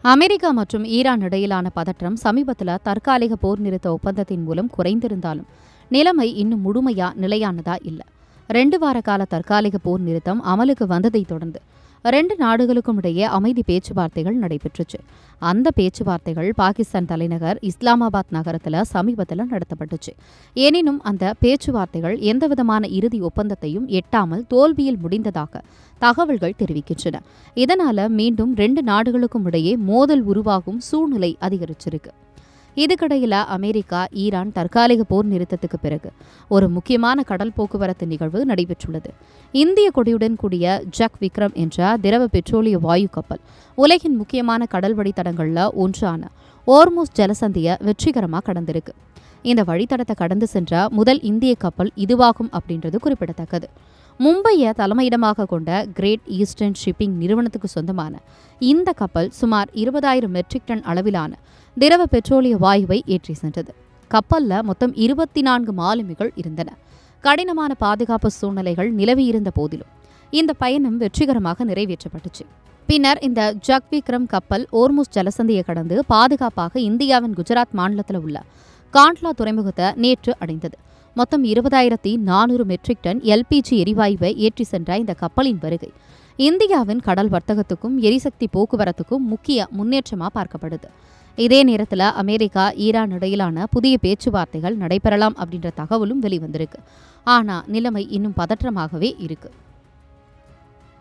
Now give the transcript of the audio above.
America மற்றும் Iran இடையிலான பதற்றம் சமீபத்தில் தற்காலிக போர் நிறுத்த ஒப்பந்தத்தின் மூலம் குறைந்திருந்தாலும் நிலைமை இன்னும் முழுமையா நிலையானதா இல்லை. 2 வார கால தற்காலிக போர் நிறுத்தம் அமலுக்கு வந்ததை தொடர்ந்து 2 நாடுகளுக்கும் இடையே அமைதி பேச்சுவார்த்தைகள் நடைபெற்றுச்சு. அந்த பேச்சுவார்த்தைகள் பாகிஸ்தான் தலைநகர் இஸ்லாமாபாத் நகரத்தில் சமீபத்தில் நடத்தப்பட்டுச்சு. எனினும் அந்த பேச்சுவார்த்தைகள் எந்தவிதமான இறுதி ஒப்பந்தத்தையும் எட்டாமல் தோல்வியில் முடிந்ததாக தகவல்கள் தெரிவிக்கின்றன. இதனால மீண்டும் 2 நாடுகளுக்கும் இடையே மோதல் உருவாகும் சூழ்நிலை அதிகரிச்சிருக்கு. இதுக்கிடையில் அமெரிக்கா ஈரான் தற்காலிக போர் நிறுத்தத்துக்கு பிறகு ஒரு முக்கியமான கடல் போக்குவரத்து நிகழ்வு நடைபெற்றுள்ளது. இந்திய கொடியுடன் கூடிய ஜக் விக்ரம் என்ற திரவ பெட்ரோலிய வாயு கப்பல் உலகின் முக்கியமான கடல் வழித்தடங்களில் ஒன்றான ஓர்முஸ் ஜலசந்தியை வெற்றிகரமாக கடந்திருக்கு. இந்த வழித்தடத்தை கடந்து சென்ற முதல் இந்திய கப்பல் இதுவாகும் அப்படின்றது குறிப்பிடத்தக்கது. மும்பையை தலைமையிடமாக கொண்ட கிரேட் ஈஸ்டர்ன் ஷிப்பிங் நிறுவனத்துக்கு சொந்தமான இந்த கப்பல் சுமார் 20,000 மெட்ரிக் டன் அளவிலான திரவ பெட்ரோலிய வாயுவை ஏற்றி சென்றது. கப்பல்ல மொத்தம் 24 மாலுமிகள் இருந்தன. கடினமான பாதுகாப்பு சூழ்நிலைகள் நிலவியிருந்த போதிலும் இந்த பயணம் வெற்றிகரமாக நிறைவேற்றப்பட்டுச்சு. பின்னர் இந்த ஜக் விக்ரம் கப்பல் ஓர்முஸ் ஜலசந்தியை கடந்து பாதுகாப்பாக இந்தியாவின் குஜராத் மாநிலத்தில் உள்ள காண்ட்லா துறைமுகத்தை நேற்று அடைந்தது. மொத்தம் 20,400 மெட்ரிக் டன் எல்பிஜி எரிவாயுவை ஏற்றி சென்ற இந்த கப்பலின் வருகை இந்தியாவின் கடல் வர்த்தகத்துக்கும் எரிசக்தி போக்குவரத்துக்கும் முக்கிய முன்னேற்றமாக பார்க்கப்படுது. இதே நேரத்தில் அமெரிக்கா ஈரான் இடையிலான புதிய பேச்சுவார்த்தைகள் நடைபெறலாம் அப்படின்ற தகவலும் வெளிவந்திருக்கு. ஆனால் நிலைமை இன்னும் பதற்றமாகவே இருக்கு.